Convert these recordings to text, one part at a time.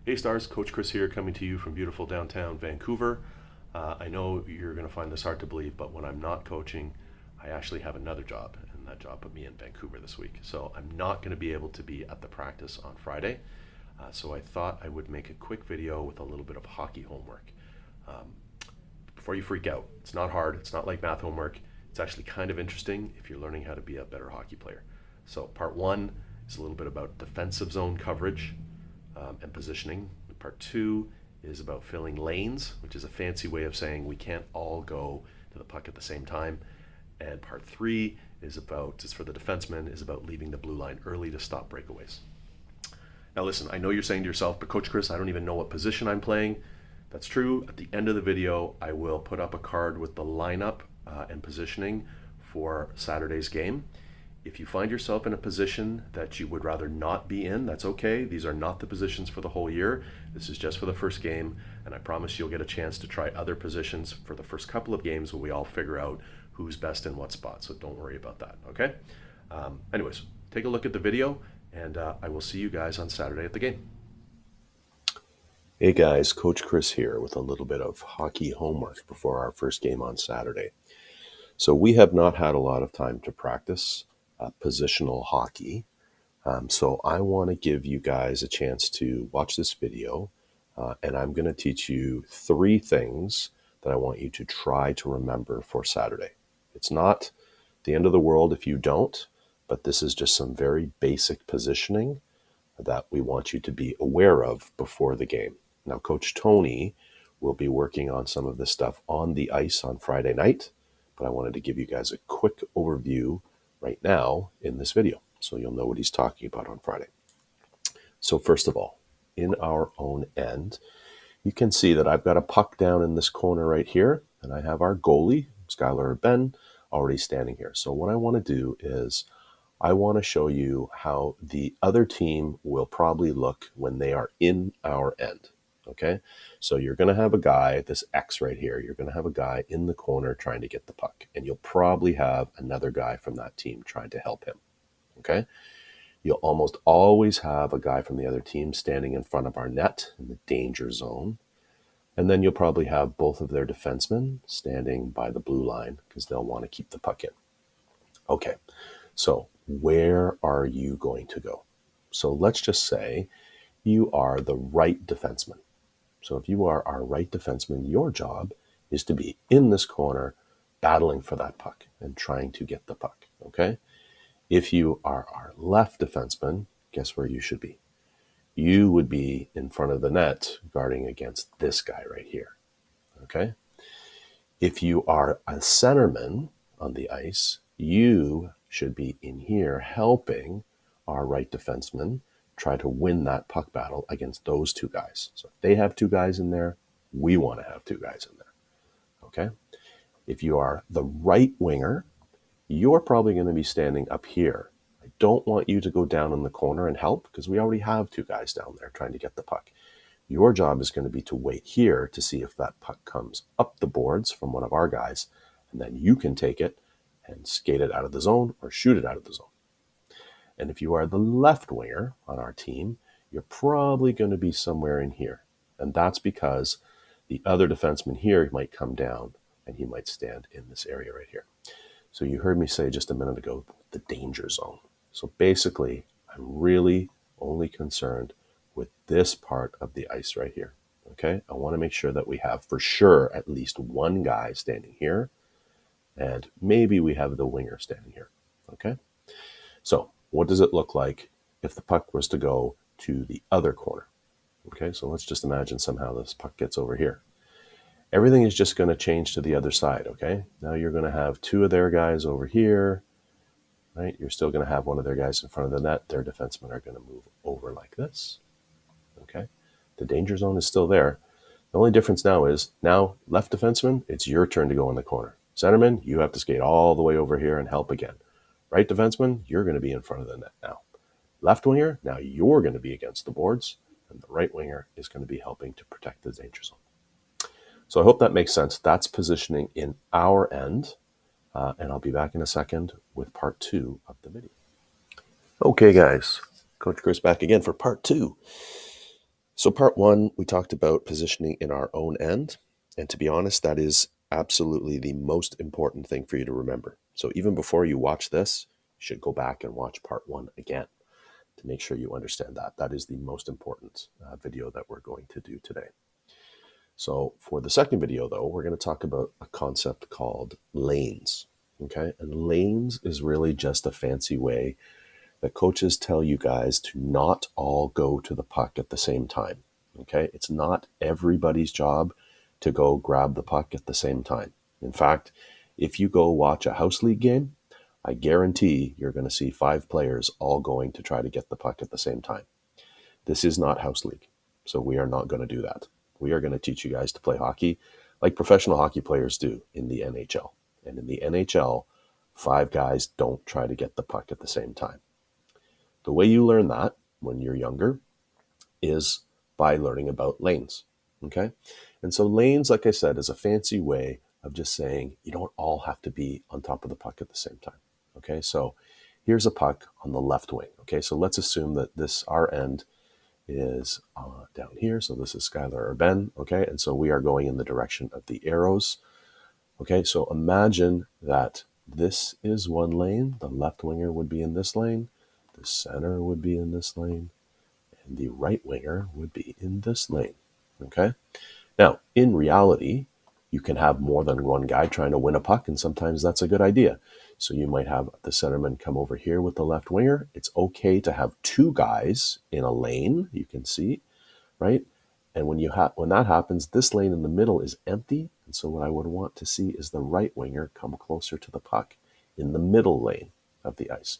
Hey Stars, Coach Chris here coming to you from beautiful downtown Vancouver. I know you're going to find this hard to believe, but when I'm not coaching, I actually have another job, and that job put me in Vancouver this week. So I'm not going to be able to be at the practice on Friday. So I thought I would make a quick video with a little bit of hockey homework. Um, Before you freak out, it's not hard, it's not like math homework. It's actually kind of interesting if you're learning how to be a better hockey player. So part one is a little bit about defensive zone coverage and positioning. Part two is about filling lanes, which is a fancy way of saying we can't all go to the puck at the same time. And part three is for the defenseman, is about leaving the blue line early to stop breakaways. Now listen, I know you're saying to yourself, but Coach Chris, I don't even know what position I'm playing. That's true. At the end of the video, I will put up a card with the lineup and positioning for Saturday's game. If you find yourself in a position that you would rather not be in, that's okay. These are not the positions for the whole year. This is just for the first game, and I promise you'll get a chance to try other positions for the first couple of games when we all figure out who's best in what spot, so don't worry about that, okay? Anyways, take a look at the video, and I will see you guys on Saturday at the game. Hey guys, Coach Chris here with a little bit of hockey homework before our first game on Saturday. So we have not had a lot of time to practice positional hockey. So I want to give you guys a chance to watch this video, and I'm going to teach you 3 things that I want you to try to remember for Saturday. It's not the end of the world if you don't, but this is just some very basic positioning that we want you to be aware of before the game. Now, Coach Tony will be working on some of this stuff on the ice on Friday night, but I wanted to give you guys a quick overview right now in this video so you'll know what he's talking about on Friday. So first of all, in our own end, you can see that I've got a puck down in this corner right here, and I have our goalie, Skylar or Ben, already standing here. So what I want to do is I want to show you how the other team will probably look when they are in our end. Okay, so you're going to have a guy, this X right here, you're going to have a guy in the corner trying to get the puck, and you'll probably have another guy from that team trying to help him. Okay, you'll almost always have a guy from the other team standing in front of our net in the danger zone, and then you'll probably have both of their defensemen standing by the blue line because they'll want to keep the puck in. Okay, so where are you going to go? So let's just say you are the right defenseman. So if you are our right defenseman, your job is to be in this corner battling for that puck and trying to get the puck, okay? If you are our left defenseman, guess where you should be? You would be in front of the net guarding against this guy right here, okay? If you are a centerman on the ice, you should be in here helping our right defenseman try to win that puck battle against those 2 guys. So if they have 2 guys in there, we want to have 2 guys in there. Okay? If you are the right winger, you're probably going to be standing up here. I don't want you to go down in the corner and help because we already have 2 guys down there trying to get the puck. Your job is going to be to wait here to see if that puck comes up the boards from one of our guys, and then you can take it and skate it out of the zone or shoot it out of the zone. And if you are the left winger on our team, you're probably going to be somewhere in here. And that's because the other defenseman here might come down and he might stand in this area right here. So you heard me say just a minute ago, the danger zone. So basically, I'm really only concerned with this part of the ice right here. Okay, I want to make sure that we have for sure at least one guy standing here, and maybe we have the winger standing here. Okay, so what does it look like if the puck was to go to the other corner? Okay, so let's just imagine somehow this puck gets over here. Everything is just going to change to the other side, okay? Now you're going to have 2 of their guys over here, right? You're still going to have one of their guys in front of the net. Their defensemen are going to move over like this, okay? The danger zone is still there. The only difference now is, now left defenseman, it's your turn to go in the corner. Centerman, you have to skate all the way over here and help again. Right defenseman, you're going to be in front of the net now. Left winger, now you're going to be against the boards, and the right winger is going to be helping to protect the danger zone. So I hope that makes sense. That's positioning in our end, and I'll be back in a second with part 2 of the video. Okay, guys, Coach Chris back again for part 2. So part one, we talked about positioning in our own end. And to be honest, that is absolutely the most important thing for you to remember. So even before you watch this, you should go back and watch part one again to make sure you understand that. That is the most important video that we're going to do today. So for the second video, though, we're going to talk about a concept called lanes. Okay. And lanes is really just a fancy way that coaches tell you guys to not all go to the puck at the same time. Okay. It's not everybody's job to go grab the puck at the same time. In fact, if you go watch a house league game, I guarantee you're going to see 5 players all going to try to get the puck at the same time. This is not house league. So we are not going to do that. We are going to teach you guys to play hockey like professional hockey players do in the NHL. And in the NHL, 5 guys don't try to get the puck at the same time. The way you learn that when you're younger is by learning about lanes. Okay. And so lanes, like I said, is a fancy way of just saying you don't all have to be on top of the puck at the same time. Okay. So here's a puck on the left wing. Okay. So let's assume that our end is down here. So this is Skylar or Ben. Okay. And so we are going in the direction of the arrows. Okay. So imagine that this is one lane. The left winger would be in this lane. The center would be in this lane. And the right winger would be in this lane. Okay. Now, in reality, you can have more than one guy trying to win a puck, and sometimes that's a good idea. So you might have the centerman come over here with the left winger. It's okay to have 2 guys in a lane, you can see, right? And when that happens, this lane in the middle is empty. And so what I would want to see is the right winger come closer to the puck in the middle lane of the ice.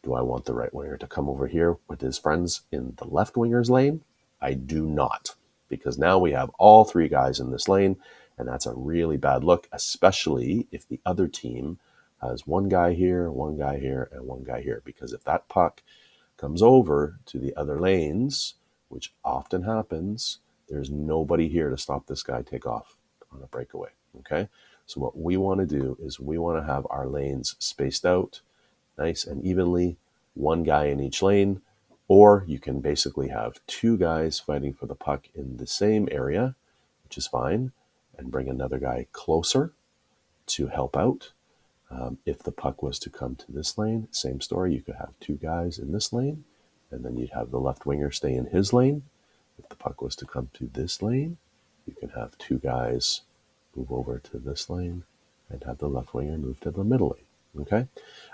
Do I want the right winger to come over here with his friends in the left winger's lane? I do not, because now we have all 3 guys in this lane, and that's a really bad look, especially if the other team has one guy here, and one guy here, because if that puck comes over to the other lanes, which often happens, there's nobody here to stop this guy take off on a breakaway, okay? So what we want to do is we want to have our lanes spaced out nice and evenly, 1 guy in each lane, or you can basically have 2 guys fighting for the puck in the same area, which is fine, and bring another guy closer to help out. If the puck was to come to this lane, same story. You could have 2 guys in this lane, and then you'd have the left winger stay in his lane. If the puck was to come to this lane, you can have 2 guys move over to this lane and have the left winger move to the middle lane. Okay?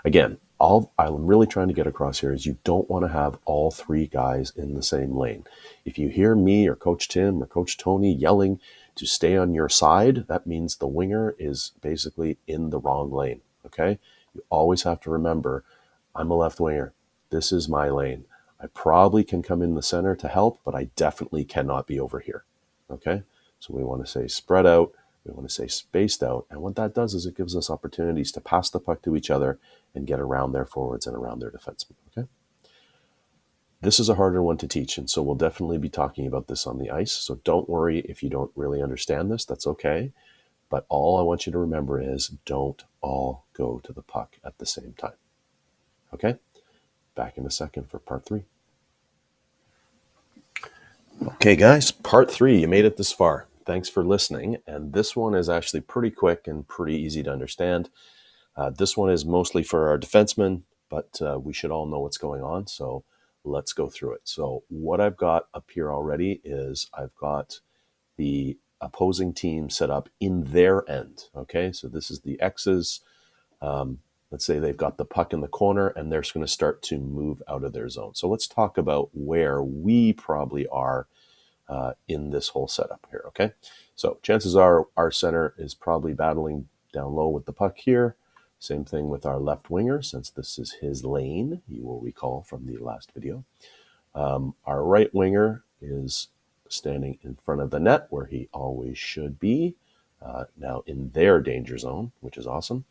Again, all I'm really trying to get across here is you don't want to have all 3 guys in the same lane. If you hear me or Coach Tim or Coach Tony yelling to stay on your side, that means the winger is basically in the wrong lane. Okay? You always have to remember, I'm a left winger. This is my lane. I probably can come in the center to help, but I definitely cannot be over here. Okay? So we want to say spread out. We want to say spaced out. And what that does is it gives us opportunities to pass the puck to each other and get around their forwards and around their defensemen. Okay? This is a harder one to teach, and so we'll definitely be talking about this on the ice. So don't worry if you don't really understand this. That's okay. But all I want you to remember is don't all go to the puck at the same time. Okay? Back in a second for part 3. Okay, guys, part 3. You made it this far. Thanks for listening. And this one is actually pretty quick and pretty easy to understand. This one is mostly for our defensemen, but we should all know what's going on. So let's go through it. So what I've got up here already is I've got the opposing team set up in their end. Okay, so this is the X's. Let's say they've got the puck in the corner and they're just going to start to move out of their zone. So let's talk about where we probably are in this whole setup here. Okay, so chances are our center is probably battling down low with the puck here. Same thing with our left winger, since this is his lane, you will recall from the last video. Our right winger is standing in front of the net where he always should be, now in their danger zone, which is awesome.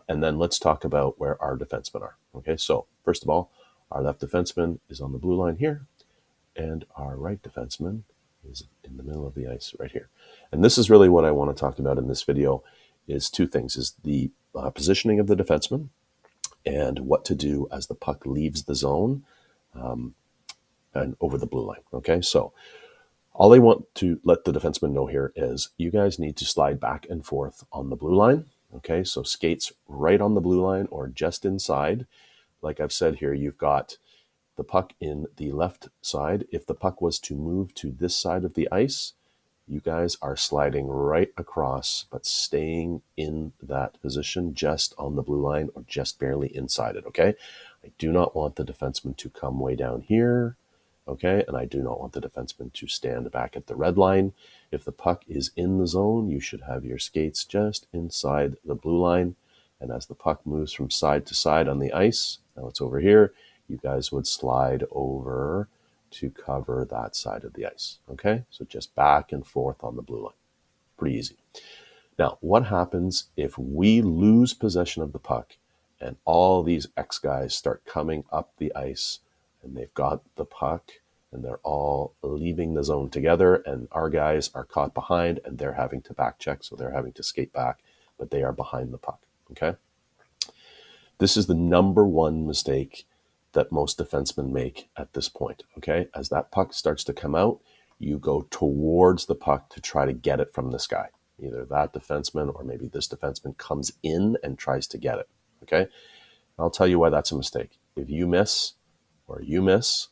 And then let's talk about where our defensemen are. Okay, so first of all, our left defenseman is on the blue line here, and our right defenseman is in the middle of the ice right here. And this is really what I want to talk about in this video is 2 things, is the positioning of the defenseman and what to do as the puck leaves the zone. and over the blue line. Okay, so all I want to let the defenseman know here is you guys need to slide back and forth on the blue line. Okay, so skates right on the blue line or just inside. Like I've said here, you've got the puck in the left side. If the puck was to move to this side of the ice, you guys are sliding right across, but staying in that position just on the blue line or just barely inside it, okay? I do not want the defenseman to come way down here, okay? And I do not want the defenseman to stand back at the red line. If the puck is in the zone, you should have your skates just inside the blue line. And as the puck moves from side to side on the ice, now it's over here, you guys would slide over to cover that side of the ice. Okay, so just back and forth on the blue line. Pretty easy. Now, what happens if we lose possession of the puck and all these X guys start coming up the ice and they've got the puck and they're all leaving the zone together and our guys are caught behind and they're having to back check, so they're having to skate back, but they are behind the puck. Okay, this is the number one mistake that most defensemen make at this point, okay? As that puck starts to come out, you go towards the puck to try to get it from this guy. Either that defenseman or maybe this defenseman comes in and tries to get it, okay? I'll tell you why that's a mistake. If you miss or you miss,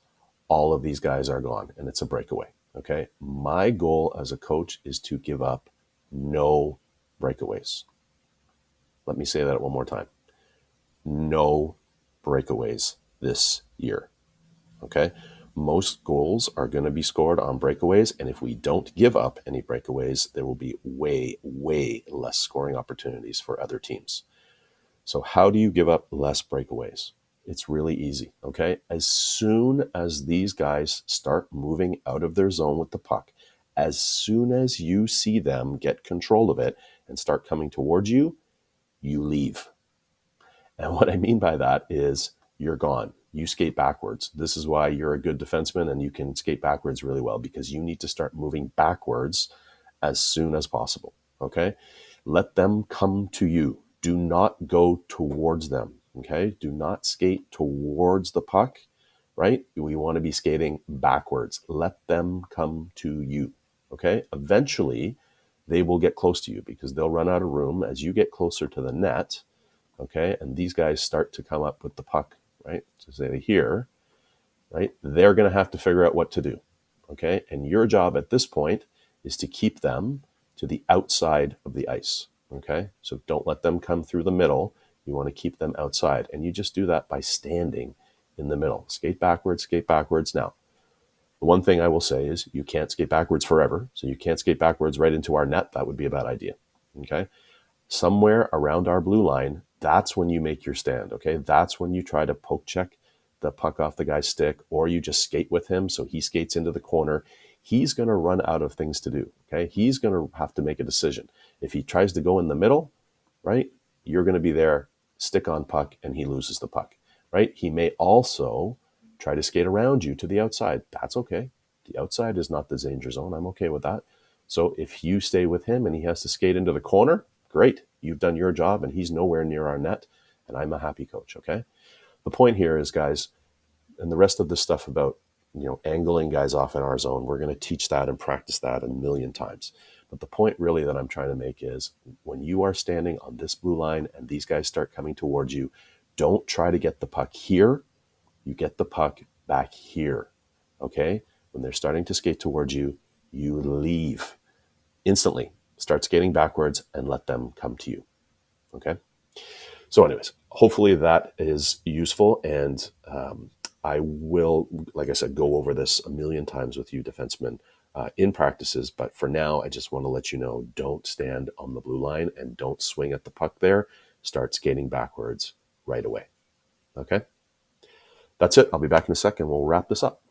all of these guys are gone and it's a breakaway, okay? My goal as a coach is to give up no breakaways. Let me say that one more time. No breakaways this year. Okay. Most goals are going to be scored on breakaways. And if we don't give up any breakaways, there will be way, way less scoring opportunities for other teams. So how do you give up less breakaways? It's really easy. Okay. As soon as these guys start moving out of their zone with the puck, as soon as you see them get control of it and start coming towards you, you leave. And what I mean by that is you're gone. You skate backwards. This is why you're a good defenseman and you can skate backwards really well, because you need to start moving backwards as soon as possible. Okay? Let them come to you. Do not go towards them. Okay? Do not skate towards the puck, right? We want to be skating backwards. Let them come to you. Okay? Eventually, they will get close to you because they'll run out of room as you get closer to the net. Okay, and these guys start to come up with the puck, right? So say here, right? They're going to have to figure out what to do. Okay, and your job at this point is to keep them to the outside of the ice. Okay, so don't let them come through the middle. You want to keep them outside, and you just do that by standing in the middle. Skate backwards, skate backwards. Now, the one thing I will say is you can't skate backwards forever. So you can't skate backwards right into our net. That would be a bad idea. Okay, somewhere around our blue line, that's when you make your stand, okay? That's when you try to poke check the puck off the guy's stick, or you just skate with him so he skates into the corner. He's going to run out of things to do, okay? He's going to have to make a decision. If he tries to go in the middle, right, you're going to be there, stick on puck, and he loses the puck, right? He may also try to skate around you to the outside. That's okay. The outside is not the danger zone. I'm okay with that. So if you stay with him and he has to skate into the corner, great. You've done your job and he's nowhere near our net, and I'm a happy coach, okay? The point here is, guys, and the rest of this stuff about, angling guys off in our zone, we're going to teach that and practice that a million times. But the point really that I'm trying to make is when you are standing on this blue line and these guys start coming towards you, don't try to get the puck here. You get the puck back here, okay? When they're starting to skate towards you, you leave instantly. Start skating backwards and let them come to you, okay? So anyways, hopefully that is useful, and I will, like I said, go over this a million times with you defensemen in practices, but for now, I just want to let you know, don't stand on the blue line and don't swing at the puck there. Start skating backwards right away, okay? That's it. I'll be back in a second. We'll wrap this up.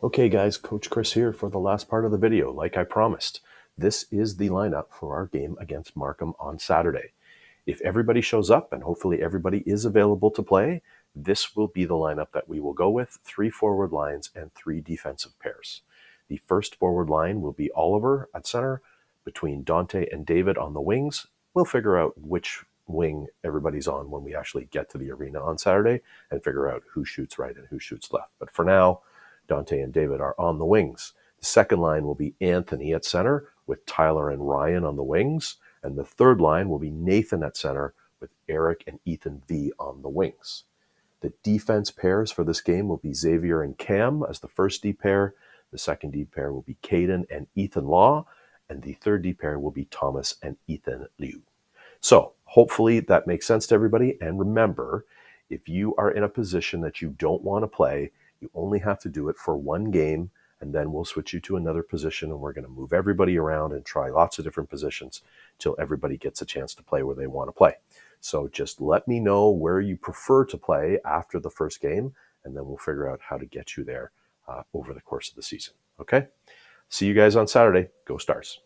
Okay, guys, Coach Chris here for the last part of the video. Like I promised, this is the lineup for our game against Markham on Saturday. If everybody shows up, and hopefully everybody is available to play, this will be the lineup that we will go with: 3 forward lines and 3 defensive pairs. The first forward line will be Oliver at center, between Dante and David on the wings. We'll figure out which wing everybody's on when we actually get to the arena on Saturday and figure out who shoots right and who shoots left. But for now, Dante and David are on the wings. The second line will be Anthony at center with Tyler and Ryan on the wings. And the third line will be Nathan at center with Eric and Ethan V on the wings. The defense pairs for this game will be Xavier and Cam as the first D pair. The second D pair will be Caden and Ethan Law. And the third D pair will be Thomas and Ethan Liu. So hopefully that makes sense to everybody. And remember, if you are in a position that you don't want to play, you only have to do it for one game, and then we'll switch you to another position, and we're going to move everybody around and try lots of different positions till everybody gets a chance to play where they want to play. So just let me know where you prefer to play after the first game, and then we'll figure out how to get you there over the course of the season. Okay? See you guys on Saturday. Go Stars.